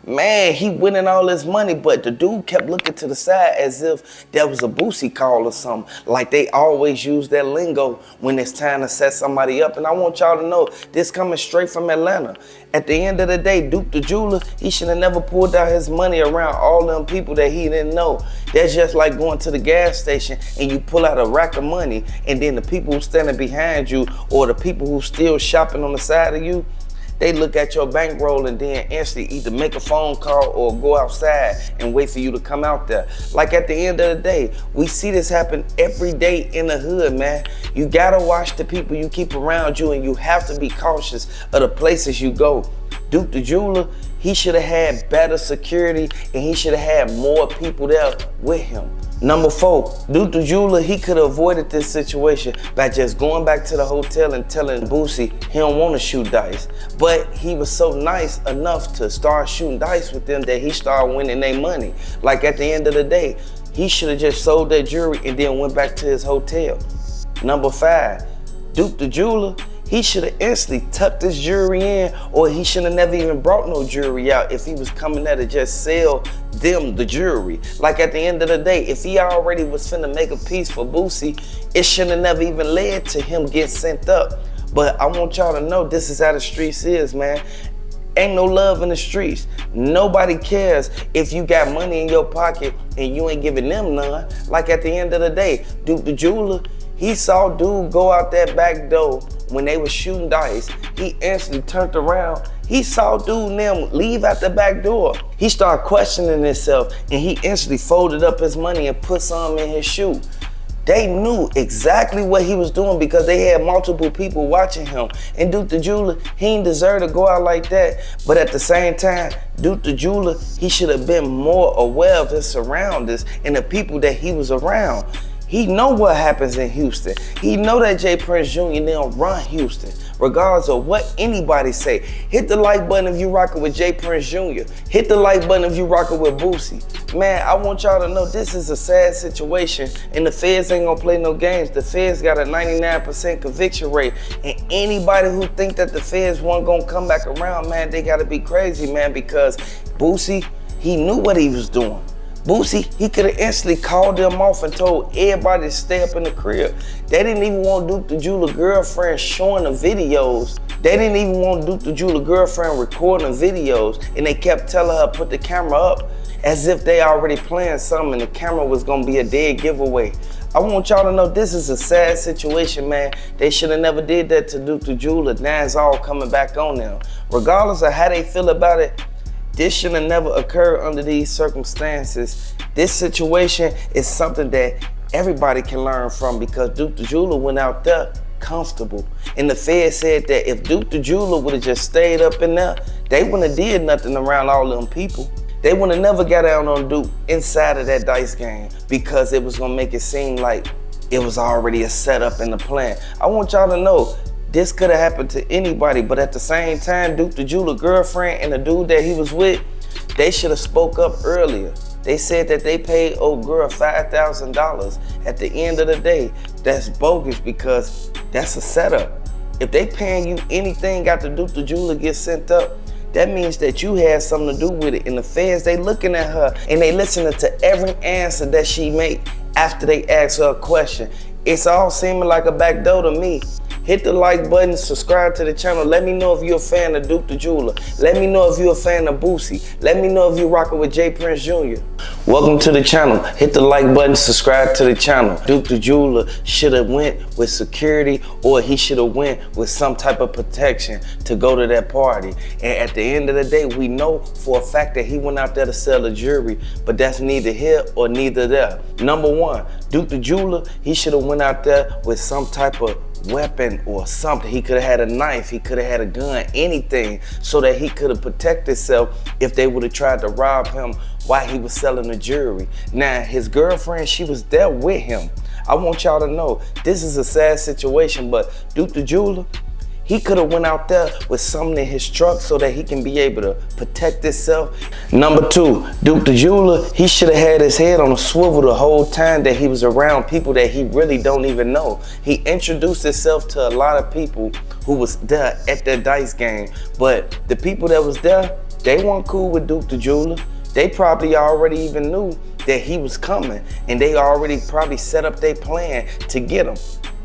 Man, he winning all this money, but the dude kept looking to the side as if there was a Boosie call or something. Like they always use that lingo when it's time to set somebody up. And I want y'all to know, this coming straight from Atlanta. At the end of the day, Duke the jeweler, he should have never pulled out his money around all them people that he didn't know. That's just like going to the gas station and you pull out a rack of money, and then the people who standing behind you or the people who still shopping on the side of you, they look at your bankroll and then instantly either make a phone call or go outside and wait for you to come out there. Like at the end of the day, we see this happen every day in the hood, man. You gotta watch the people you keep around you, and you have to be cautious of the places you go. Duke the jeweler, he should have had better security, and he should have had more people there with him. Number 4, Duke the jeweler, he could have avoided this situation by just going back to the hotel and telling Boosie he don't want to shoot dice. But he was so nice enough to start shooting dice with them that he started winning their money. Like at the end of the day, he should have just sold that jewelry and then went back to his hotel. Number 5, Duke the jeweler, he should have instantly tucked his jewelry in, or he should have never even brought no jewelry out if he was coming there to just sell them the jewelry. Like at the end of the day, if he already was finna make a piece for Boosie, it shouldn't have never even led to him getting sent up. But I want y'all to know, this is how the streets is, man. Ain't no love in the streets. Nobody cares if you got money in your pocket and you ain't giving them none. Like at the end of the day, Duke the jeweler, he saw dude go out that back door when they was shooting dice. He instantly turned around. He saw dude and them leave out the back door. He started questioning himself, and he instantly folded up his money and put some in his shoe. They knew exactly what he was doing because they had multiple people watching him. And Duke the jeweler, he ain't deserve to go out like that. But at the same time, Duke the jeweler, he should have been more aware of his surroundings and the people that he was around. He know what happens in Houston. He know that J. Prince Jr. don't run Houston, regardless of what anybody say. Hit the like button if you rocking with J. Prince Jr. Hit the like button if you rocking with Boosie. Man, I want y'all to know this is a sad situation, and the feds ain't gonna play no games. The feds got a 99% conviction rate, and anybody who think that the feds weren't gonna come back around, man, they gotta be crazy, man, because Boosie, he knew what he was doing. Boosie, he could have instantly called them off and told everybody to stay up in the crib. They didn't even want Duke the jeweler girlfriend showing the videos. They didn't even want Duke the jeweler girlfriend recording the videos, and they kept telling her put the camera up as if they already planned something and the camera was gonna be a dead giveaway. I want y'all to know this is a sad situation, man. They should have never did that to Duke the jeweler. Now it's all coming back on them. Regardless of how they feel about it, this should have never occurred under these circumstances. This situation is something that everybody can learn from, because Duke the jeweler went out there comfortable. And the Fed said that if Duke the jeweler would have just stayed up in there, they wouldn't have did nothing around all them people. They would have never got out on Duke inside of that dice game, because it was gonna make it seem like it was already a setup in the plan. I want y'all to know, this could have happened to anybody, but at the same time, Duke the jeweler girlfriend and the dude that he was with, they should have spoke up earlier. They said that they paid old girl $5,000. At the end of the day, that's bogus, because that's a setup. If they paying you anything after Duke the jeweler gets sent up, that means that you had something to do with it. And the feds, they looking at her and they listening to every answer that she make after they ask her a question. It's all seeming like a back door to me. Hit the like button, subscribe to the channel. Let me know if you're a fan of Duke the jeweler. Let me know if you're a fan of Boosie. Let me know if you're rocking with J. Prince Jr. Welcome to the channel. Hit the like button, subscribe to the channel. Duke the jeweler should have went with security, or he should have went with some type of protection to go to that party. And at the end of the day, we know for a fact that he went out there to sell the jewelry, but that's neither here or neither there. Number 1, Duke the jeweler, he should have went out there with some type of weapon or something. He could have had a knife, he could have had a gun, anything, so that he could have protected himself if they would have tried to rob him while he was selling the jewelry. Now, his girlfriend, she was there with him. I want y'all to know, this is a sad situation, but Duke the jeweler, he could have went out there with something in his truck so that he can be able to protect himself. Number 2, Duke the jeweler, he should have had his head on a swivel the whole time that he was around people that he really don't even know. He introduced himself to a lot of people who was there at that dice game, but the people that was there, They weren't cool with Duke the Jeweler. They probably already even knew that he was coming, and they already probably set up their plan to get him.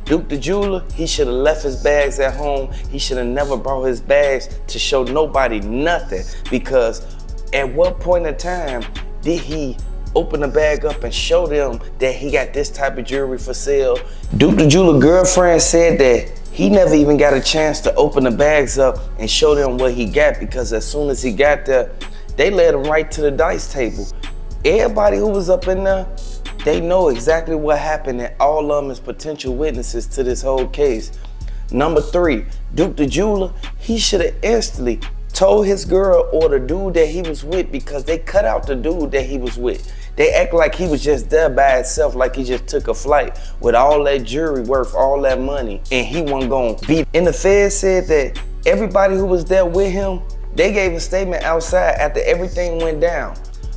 Duke the Jeweler, he should have left his bags at home. He should have never brought his bags to show nobody nothing, because at what point in time did he open the bag up and show them that he got this type of jewelry for sale? Duke the Jeweler girlfriend said that he never even got a chance to open the bags up and show them what he got, because as soon as he got there, they led him right to the dice table. Everybody who was up in there, they know exactly what happened, and all of them is potential witnesses to this whole case. Number 3, Duke the Jeweler, he should have instantly told his girl or the dude that he was with, because they cut out the dude that he was with. They act like he was just there by himself, like he just took a flight with all that jewelry worth all that money, and he wasn't gonna be. And the Fed said that everybody who was there with him, they gave a statement outside after everything went down.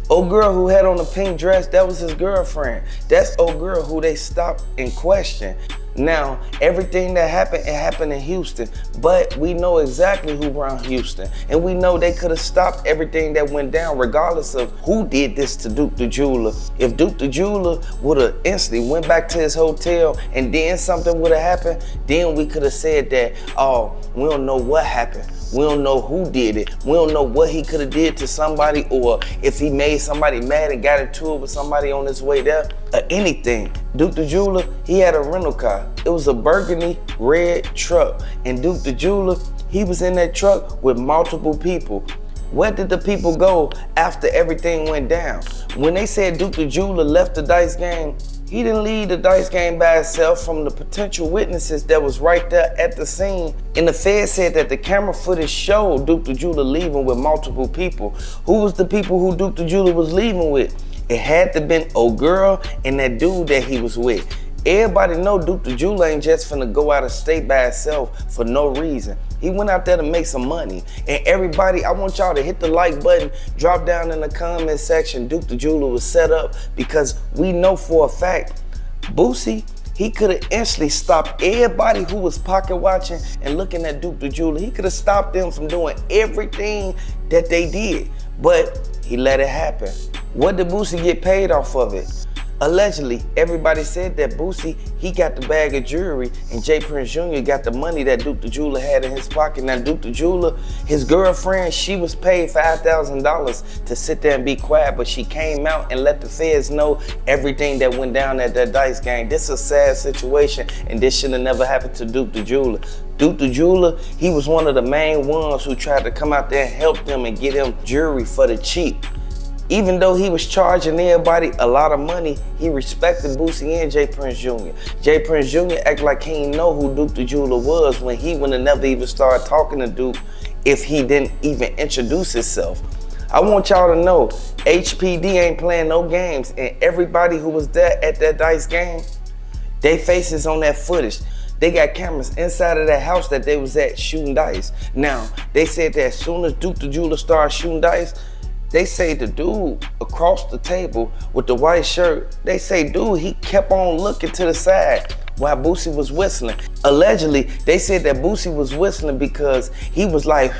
Old girl who had on the pink dress, that was his girlfriend. That's old girl who they stopped and questioned. Now, everything that happened, it happened in Houston, but we know exactly who run Houston, and we know they could have stopped everything that went down regardless of who did this to Duke the Jeweler. If Duke the Jeweler would have instantly went back to his hotel and then something would have happened, then we could have said that, oh, we don't know what happened. We don't know who did it. We don't know what he could have did to somebody, or if he made somebody mad and got into it with somebody on his way there, or anything. Duke the Jeweler, he had a rental car. It was a burgundy red truck. And Duke the Jeweler, he was in that truck with multiple people. Where did the people go after everything went down? When they said Duke the Jeweler left the dice game, he didn't leave the dice game by himself. From the potential witnesses that was right there at the scene. And the Fed said that the camera footage showed Duke the Jeweler leaving with multiple people. Who was the people who Duke the Jeweler was leaving with? It had to been old girl and that dude that he was with. Everybody know Duke the Jeweler ain't just finna go out of state by himself for no reason. He went out there to make some money. And everybody, I want y'all to hit the like button, drop down in the comment section. Duke the Jeweler was set up, because we know for a fact, Boosie, he could have instantly stopped everybody who was pocket watching and looking at Duke the Jeweler. He could have stopped them from doing everything that they did, but he let it happen. What did Boosie get paid off of it? Allegedly, everybody said that Boosie, he got the bag of jewelry, and J. Prince Jr. got the money that Duke the Jeweler had in his pocket. Now, Duke the Jeweler, his girlfriend, she was paid $5,000 to sit there and be quiet, but she came out and let the feds know everything that went down at that dice game. This is a sad situation, and this should have never happened to Duke the Jeweler. Duke the Jeweler, he was one of the main ones who tried to come out there and help them and get him jewelry for the cheap. Even though he was charging everybody a lot of money, he respected Boosie and J. Prince Jr. J. Prince Jr. act like he didn't know who Duke the Jeweler was when he would have never even started talking to Duke if he didn't even introduce himself. I want y'all to know, HPD ain't playing no games, and everybody who was there at that dice game, they faces on that footage. They got cameras inside of that house that they was at shooting dice. Now, they said that as soon as Duke the Jeweler started shooting dice, they say the dude across the table with the white shirt, they say, dude, he kept on looking to the side while Boosie was whistling. Allegedly, they said that Boosie was whistling because he was like